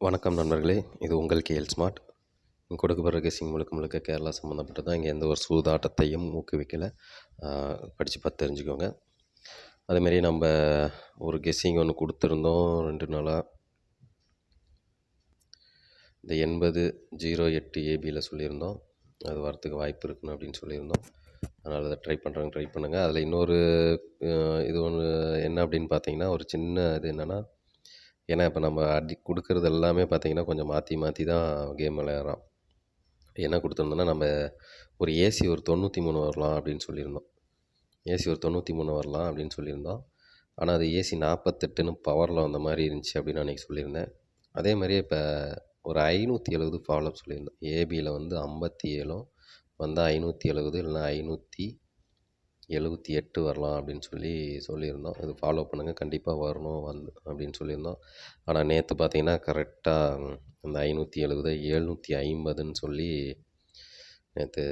வணக்கம் நண்பர்களே, இது உங்கள் கேஎல் ஸ்மார்ட். கொடுக்கப்படுற கெஸ்ஸிங் முழுக்க முழுக்க கேரளா சம்மந்தப்பட்டது தான். இங்கே எந்த ஒரு சூதாட்டத்தையும் ஊக்குவிக்கல. படித்து பார்த்து தெரிஞ்சுக்கோங்க. அதேமாரி நம்ம ஒரு கெஸ்ஸிங் ஒன்று கொடுத்துருந்தோம் 2 நாளா. இந்த 8008 ஏபியில் சொல்லியிருந்தோம். அது வரத்துக்கு வாய்ப்பு இருக்குன்னு அப்படின்னு சொல்லியிருந்தோம். அதனால் அதை ட்ரை பண்ணுங்கள். அதில் இன்னொரு இது ஒன்று என்ன அப்படின்னு பார்த்தீங்கன்னா, ஒரு சின்ன இது என்னென்னா, ஏன்னா இப்போ நம்ம கொடுக்குறது எல்லாமே பார்த்தீங்கன்னா கொஞ்சம் மாற்றி மாற்றி தான் கேம் விளையாடுறோம். என்ன கொடுத்துருந்தோன்னா, நம்ம ஒரு ஏசி ஒரு 93 வரலாம் அப்படின்னு சொல்லியிருந்தோம். ஏசி ஒரு 93 வரலாம் அப்படின்னு சொல்லியிருந்தோம். ஆனால் அது ஏசி 48ன்னு பவரில் வந்த மாதிரி இருந்துச்சு அப்படின்னு அன்றைக்கி சொல்லியிருந்தேன். அதே மாதிரியே இப்போ ஒரு 570 ஃபாலோஅப் சொல்லியிருந்தோம். ஏபியில் வந்து 57ம் வந்தால் 570 இல்லைனா 578 வரலாம் அப்படின்னு சொல்லியிருந்தோம். இது ஃபாலோ பண்ணுங்கள், கண்டிப்பாக வரணும் அப்படின்னு சொல்லியிருந்தோம். ஆனால் நேற்று பார்த்தீங்கன்னா கரெக்டாக அந்த 570 750ன்னு சொல்லி நேற்று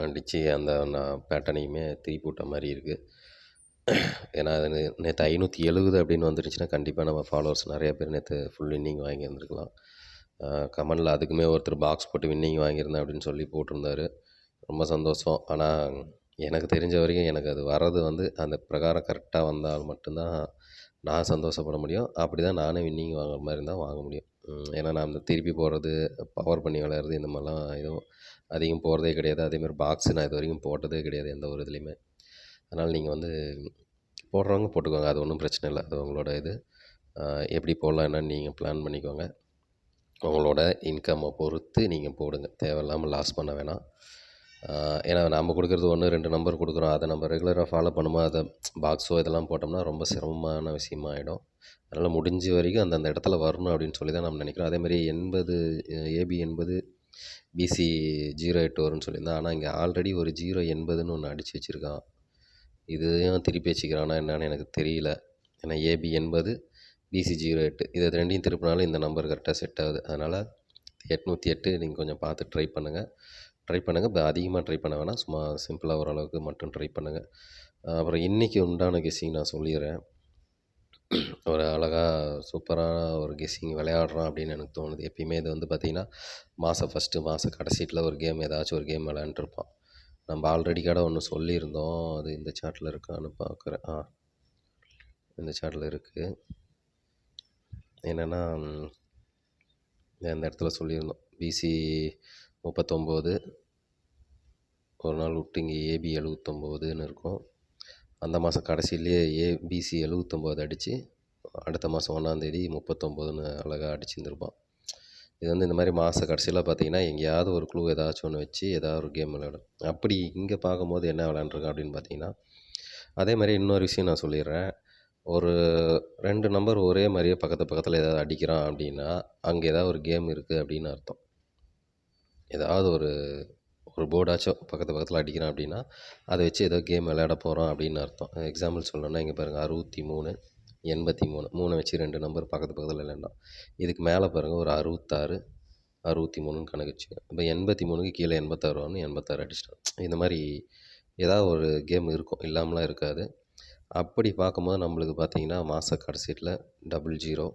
அடித்து அந்த நான் பேட்டர்னையுமே திருப்பி விட்ட மாதிரி இருக்குது. ஏன்னா அது நேற்று 570 அப்படின்னு வந்துருச்சுன்னா கண்டிப்பாக நம்ம ஃபாலோவர்ஸ் நிறைய பேர் நேற்று ஃபுல் வின்னிங் வாங்கியிருந்துருக்கலாம். கமெண்டில் அதுக்குமே ஒருத்தர் பாக்ஸ் போட்டு வின்னிங் வாங்கியிருந்தேன் அப்படின்னு சொல்லி போட்டிருந்தாரு. ரொம்ப சந்தோஷம். ஆனால் எனக்கு தெரிஞ்ச வரைக்கும் எனக்கு அது வர்றது வந்து அந்த பிரகாரம் கரெக்டாக வந்தால் மட்டும்தான் நான் சந்தோஷப்பட முடியும். அப்படி தான் நானே வின்னிங் வாங்குற மாதிரி இருந்தால் வாங்க முடியும். ஏன்னா நான் இந்த திருப்பி போடுறது, பவர் பண்ணி விளையாடுறது இந்த மாதிரிலாம் எதுவும் அதிகம் போடுறதே கிடையாது. அதேமாதிரி பாக்ஸு நான் இது வரைக்கும் போட்டதே கிடையாது எந்த ஒரு இதுலேயுமே. அதனால் நீங்கள் வந்து போடுறவங்க போட்டுக்கோங்க, அது ஒன்றும் பிரச்சனை இல்லை. அது உங்களோட இது. எப்படி போடலாம் என்னன்னு நீங்கள் பிளான் பண்ணிக்கோங்க. உங்களோட இன்கம்மை பொறுத்து நீங்கள் போடுங்க. தேவையில்லாமல் லாஸ் பண்ண வேணாம். ஏன்னா நம்ம கொடுக்குறது 1, 2 நம்பர் கொடுக்குறோம். அதை நம்ம ரெகுலராக ஃபாலோ பண்ணுமா, அதை பாக்ஸோ இதெல்லாம் போட்டோம்னா ரொம்ப சிரமமான விஷயமா ஆகிடும். அதனால் முடிஞ்ச வரைக்கும் அந்தந்த இடத்துல வரணும் அப்படின்னு சொல்லி தான் நம்ம நினைக்கிறோம். அதேமாதிரி 80 ஏபி 80 பிசி 08 வரும்னு சொல்லியிருந்தேன். ஆனால் இங்கே ஆல்ரெடி ஒரு 080ன்னு ஒன்று அடித்து வச்சுருக்கான். இதையும் திருப்பி வச்சுக்கிறானா என்னன்னு எனக்கு தெரியல. ஏன்னா ஏபி 80 பிசி 08 இதை ரெண்டையும் திருப்பினாலும் இந்த நம்பர் கரெக்டாக செட் ஆகுது. அதனால் 808 நீங்கள் கொஞ்சம் பார்த்து ட்ரை பண்ணுங்கள். இப்போ அதிகமாக ட்ரை பண்ண வேணாம், சும்மா சிம்பிளாக ஓரளவுக்கு மட்டும் ட்ரை பண்ணுங்கள். அப்புறம் இன்றைக்கி உண்டான கெஸ்ஸிங் நான் சொல்லிடுறேன். ஒரு அழகாக சூப்பரான ஒரு கெஸ்ஸிங் விளையாடுறோம் அப்படின்னு எனக்கு தோணுது. எப்பயுமே இது வந்து பார்த்திங்கன்னா மாதம் ஃபஸ்ட்டு மாத கடைசியில் ஒரு கேம் ஏதாச்சும் ஒரு கேம் விளையாண்டுருப்போம். நம்ம ஆல்ரெடி கடை ஒன்று சொல்லியிருந்தோம். அது இந்த சாட்டில் இருக்கான்னு பார்க்குறேன். இந்த சாட்டில் இருக்குது. என்னென்னா இந்த இடத்துல சொல்லியிருந்தோம் பிசி 39 ஒரு நாள் விட்டு இங்கே ஏபி 79ன்னு இருக்கும். அந்த மாதம் கடைசியிலேயே ஏபிசி 79 அடித்து அடுத்த மாதம் 1ஆந்தேதி 39ன்னு அழகாக அடிச்சுருந்துருப்பான். இது வந்து இந்த மாதிரி மாத கடைசியில் பார்த்திங்கன்னா எங்கேயாவது ஒரு க்ளூ ஏதாச்சும் ஒன்று வச்சு ஏதாவது ஒரு கேம் விளையாடும். அப்படி இங்கே பார்க்கும்போது என்ன விளையாண்டுருக்கேன் அப்படின்னு பார்த்தீங்கன்னா, அதே மாதிரி இன்னொரு விஷயம் நான் சொல்லிடுறேன். ஒரு 2 நம்பர் ஒரே மாதிரியே பக்கத்தில் ஏதாவது அடிக்கிறான் அப்படின்னா அங்கே ஏதாவது ஒரு கேம் இருக்குது அப்படின்னு அர்த்தம். ஏதாவது ஒரு போர்டாச்சும் பக்கத்தில் அடிக்கிறான் அப்படின்னா அதை வச்சு ஏதோ கேம் விளையாட போகிறோம் அப்படின்னு அர்த்தம். எக்ஸாம்பிள் சொல்லணும்னா இங்கே பாருங்கள் 63 83 3 வச்சு 2 நம்பர் பக்கத்தில் விளையாண்டோம். இதுக்கு மேலே பாருங்கள் ஒரு 66 63ன்னு கணக்கு வச்சுக்கோங்க. இப்போ 83க்கு கீழே 86 வரணும், 86 அடிச்சிட்டோம். இந்த மாதிரி ஏதாவது ஒரு கேம் இருக்கும், இல்லாமலாம் இருக்காது. அப்படி பார்க்கும்போது நம்மளுக்கு பார்த்திங்கன்னா மாத கடைசியில் 00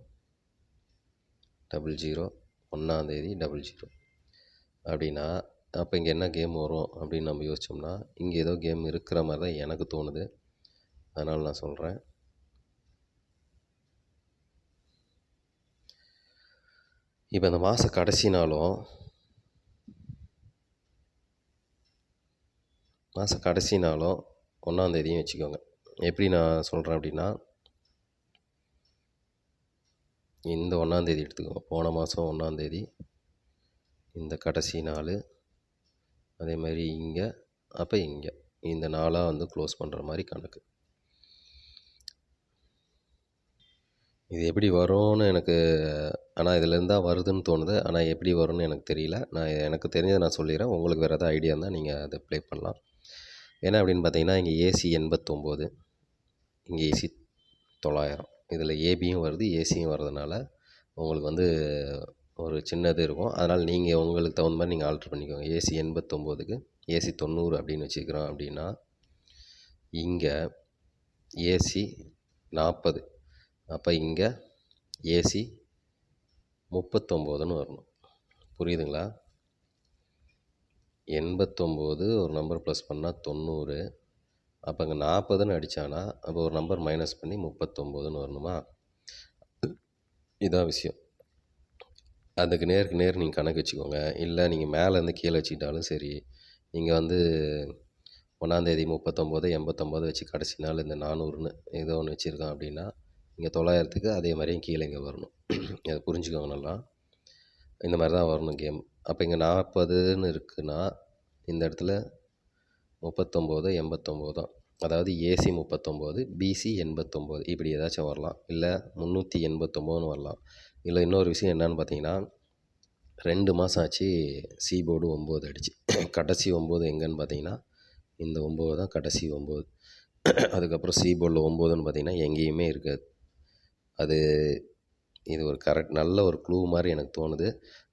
1ஆந்தேதி 00 அப்படின்னா அப்போ இங்கே என்ன கேம் வரும் அப்படின்னு நம்ம யோசித்தோம்னா இங்கே ஏதோ கேம் இருக்கிற மாதிரி தான் எனக்கு தோணுது. அதனால் நான் சொல்கிறேன். இப்போ இந்த மாத கடைசி நாளும் மாத கடைசி நாளும் 1ஆந்தேதியும் வச்சுக்கோங்க. எப்படி நான் சொல்கிறேன் அப்படின்னா, இந்த 1ஆந்தேதி எடுத்துக்கோங்க. போன மாதம் 1ஆந்தேதி இந்த கடைசி நாள், அதே மாதிரி இங்கே, அப்போ இங்கே இந்த நாளாக வந்து க்ளோஸ் பண்ணுற மாதிரி கணக்கு. இது எப்படி வரும்னு எனக்கு ஆனால் இதுலேருந்து தான் வருதுன்னு தோணுது. ஆனால் எப்படி வரும்னு எனக்கு தெரியல. எனக்கு தெரிஞ்சதை நான் சொல்லிடுறேன். உங்களுக்கு வேறு ஏதாவது ஐடியா இருந்தால் நீங்கள் அதை ப்ளே பண்ணலாம். என்ன அப்படின்னு பார்த்தீங்கன்னா, இங்கே ஏசி 89, இங்கே ஏசி 900. இதில் ஏபியும் வருது, ஏசியும் வர்றதுனால உங்களுக்கு வந்து ஒரு சின்னது இருக்கும். அதனால் நீங்கள் உங்களுக்கு தகுந்த மாதிரி நீங்கள் ஆல்ட்ரு பண்ணிக்கோங்க. ஏசி 89க்கு ஏசி 90 அப்படின்னு வச்சுக்கிறோம் அப்படின்னா, இங்கே ஏசி 40, அப்போ இங்கே ஏசி 39ன்னு வரணும். புரியுதுங்களா? 89 ஒரு நம்பர் ப்ளஸ் பண்ணா 90. அப்போ அங்கே 40ன்னு அடிச்சானா, அப்போ ஒரு நம்பர் மைனஸ் பண்ணி 39ன்னு வரணுமா? இதான் விஷயம். அதுக்கு நேருக்கு நேர் நீங்க கணக்கு வச்சுக்கோங்க. இல்ல நீங்க மேலேருந்து கீழ வச்சுக்கிட்டாலும் சரி. நீங்க வந்து 1ஆந்தேதி 39, 89 வச்சு கடைசி நாள் இந்த 400ன்னு ஏதோ ஒண்ணு வச்சிருக்கான் அப்படின்னா, இங்க 900க்கு அதே மாரியும் கீழ இங்க வரணும். அத புரிஞ்சுக்கோங்க நல்லா. இந்த மாரி தான் வரணும் கேம். அப்ப இங்க 40ன்னு இருக்குன்னா, இந்த இடத்துல 39, 89 தான். அதாவது ஏசி 39, பிசி 89 இப்படி ஏதாச்சும் வரலாம். இல்ல 389ன்னு வரலாம். இல்ல இன்னொரு விஷயம் என்னன்னு பார்த்தீங்கன்னா, 2 மாசம் ஆச்சு சி போர்டு 9 அடிச்சு. கடைசி 9 எங்கன்னு பார்த்தீங்கன்னா, இந்த 9 தான் கடைசி 9. அதுக்கப்புறம் சி போர்டில் 9ன்னு பார்த்தீங்கன்னா எங்கேயுமே இருக்காது. அது இது ஒரு நல்ல ஒரு க்ளூ மாரி எனக்கு தோணுது.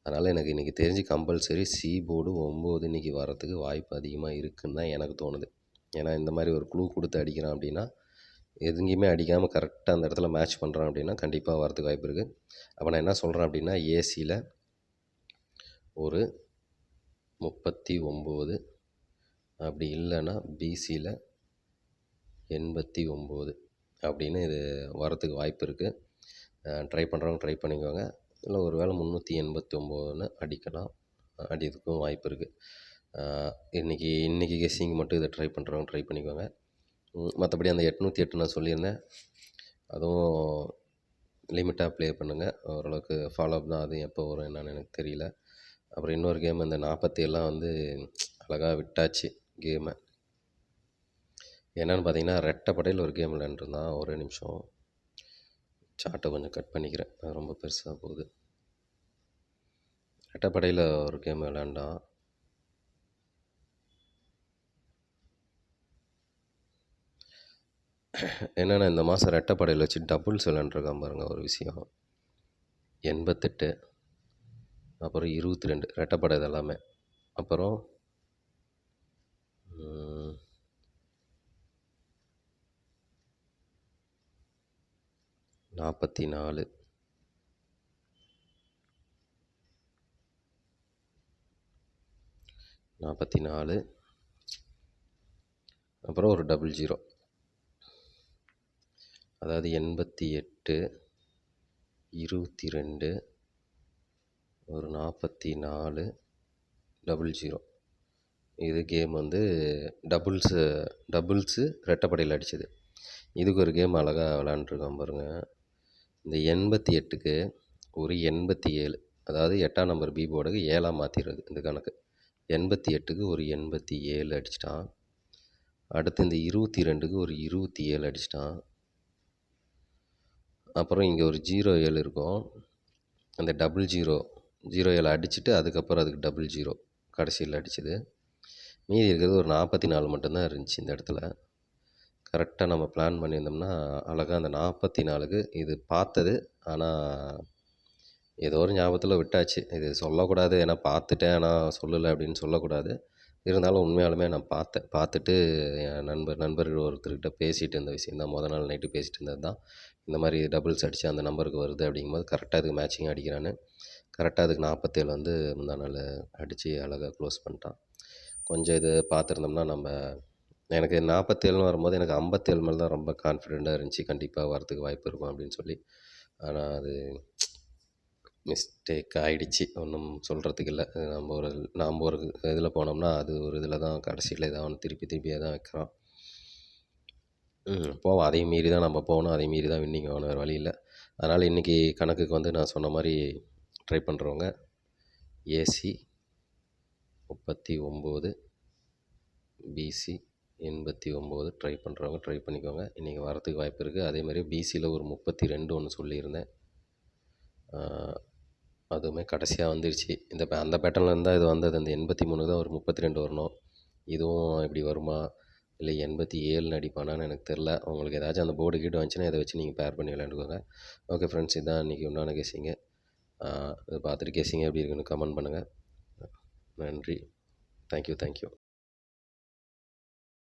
அதனால எனக்கு இன்னைக்கு தெரிஞ்சு கம்பல்சரி சி போர்டு 9 இன்னைக்கு வரதுக்கு வாய்ப்பு அதிகமா இருக்குன்னு தான் எனக்கு தோணுது. ஏன்னா இந்த மாரி ஒரு க்ளூ குடுத்து அடிக்கிறான் அப்படின்னா, எங்கேயுமே அடிக்காம கரெக்ட்டா அந்த இடத்துல மேட்ச் பண்றான் அப்படின்னா, கண்டிப்பா வரதுக்கு வாய்ப்பு இருக்கு. அப்ப நான் என்ன சொல்றேன் அப்படின்னா, ஏசில ஒரு 39 அப்படி இல்லன்னா பிசில 89 அப்படின்னு இது வரதுக்கு வாய்ப்பு இருக்கு. ட்ரை பண்றவங்க ட்ரை பண்ணிக்கோங்க. இல்ல ஒரு வேளை 389ன்னு அடிக்கலாம். அடிக்கிறதுக்கும் வாய்ப்பு இருக்கு. இன்னைக்கு கெஸ்ஸிங் மட்டும் இத ட்ரை பண்றவங்க ட்ரை பண்ணிக்கோங்க. மத்தபடி அந்த 808 நான் சொல்லியிருந்தேன். அதுவும் லிமிட்டா ப்ளே பண்ணுங்க. ஓரளவுக்கு ஃபாலோ அப் தான். அது எப்போ வரும் என்னன்னு எனக்கு தெரியல. அப்புறம் இன்னொரு கேம் இந்த 47லாம் வந்து அழகா விட்டாச்சு கேம. என்னன்னு பார்த்தீங்கன்னா, ரெட்டப்படையில ஒரு கேம் விளையாண்டுருந்தான். ஒரே நிமிஷம். சார்ட்ட கொஞ்சம் கட் பண்ணிக்கிறேன். அது ரொம்ப பெருசா போகுது. ரெட்டப்படையில ஒரு கேம் விளையாண்டான். என்னன்னா இந்த மாசம் ரெட்டப்படையில வச்சு டபுள்ஸ் விளையாண்டுருக்கான் பாருங்க ஒரு விஷயம். 88 அப்புறம் 22 ரெட்டப்படை இது எல்லாமே. அப்புறம் 44 44 அப்புறம் ஒரு 00 அதாவது 88 22 ஒரு 44 00 இது கேம் வந்து டபுள்ஸு ரெட்டப்படையில் அடிச்சது. இதுக்கு ஒரு கேம் அழகா விளையாண்டுருக்கான் பாருங்க. இந்த 88க்கு ஒரு 87 அதாவது 8ஆம் நம்பர் பி போர்டுக்கு 7ஆ மாத்திறது இந்த கணக்கு. 88க்கு ஒரு 87 அடிச்சிட்டான். அடுத்து இந்த 22க்கு ஒரு 27 அடிச்சிட்டான். அப்புறம் இங்க ஒரு 07 இருக்கும். அந்த 00 அடிச்சுட்டு அதுக்கப்புறம் அதுக்கு 00 கடைசியில அடிச்சது. மீதி இருக்கிறது ஒரு 44 மட்டும் தான் இருந்துச்சு இந்த இடத்துல. கரெக்ட்டா நம்ம பிளான் பண்ணியிருந்தோம்னா, அழகா அந்த 44க்கு இது பார்த்தது. ஆனா, ஏதோ ஒரு ஞாபகத்துல விட்டாச்சு. இது சொல்லக்கூடாது. ஏன்னா பார்த்துட்டேன். ஆனா சொல்லல அப்படின்னு சொல்லக்கூடாது. இருந்தாலும் உண்மையாலுமே நான் பார்த்தேன். பார்த்துட்டு என் நண்பர் ஒருத்தர்கிட்ட பேசிட்டு இருந்த விஷயம் தான். மொத நாள் நைட்டு பேசிட்டு இருந்தது தான். இந்த மாரி டபுள்ஸ் அடிச்சா அந்த நம்பருக்கு வருது அப்படிங்கும்போது, கரெக்ட்டா அதுக்கு மேட்சிங்கா அடிக்கிறான்னு. கரெக்ட்டா அதுக்கு 47 வந்து முந்தா நாள் அடிச்சு அழகா க்ளோஸ் பண்ணிட்டான். கொஞ்சம் இது பார்த்துருந்தோம்னா எனக்கு 47ன்னு வரும்போது எனக்கு 57 மேல தான் ரொம்ப கான்ஃபிடென்ட்டா இருந்துச்சு. கண்டிப்பா வரதுக்கு வாய்ப்பு இருக்கும் அப்படின்னு சொல்லி. ஆனா அது மிஸ்டேக் ஆயிடுச்சு. ஒண்ணும் சொல்றதுக்கு இல்ல. நம்ப ஒரு இதில போனோம்னா, அது ஒரு இதில தான் கடைசியில ஏதாவது ஒண்ணு திருப்பி தான் வைக்கிறான். போவோம். அதையும் மீறி தான் நம்ம போகணும். அதையும் மீறி தான் வின்னிங் ஆகணும். வேற வழி இல்ல. அதனால இன்னைக்கு கணக்குக்கு வந்து நான் சொன்ன மாரி ட்ரை பண்றவங்க ஏசி 39, பிசி 89 ட்ரை பண்றவங்க ட்ரை பண்ணிக்கோங்க. இன்னைக்கு வரதுக்கு வாய்ப்பு இருக்கு. அதே மாரி பிசில ஒரு 32 ஒண்ணு சொல்லியிருந்தேன். ஆ அதுவுமே கடைசியா வந்துருச்சு. அந்த பேட்டர்ன்ல இருந்தா இது வந்தது. அந்த 83 தான் ஒரு 32 வரணும். இதுவும் இப்படி வருமா? இல்ல 87ன்னு அடிப்பானான்னு எனக்கு தெரியல. உங்களுக்கு ஏதாச்சும் அந்த போர்டு கீடு வந்துச்சுன்னா, இத வச்சு நீங்க பேர் பண்ணி விளையாண்டுக்கோங்க. ஓகே ஃப்ரெண்ட்ஸ், இதான் இன்னைக்கு உண்டான கெஸ்ஸிங்கு. இத பார்த்துட்டு கெஸ்ஸிங் எப்படி இருக்குன்னு கமெண்ட் பண்ணுங்க. நன்றி. Thank you.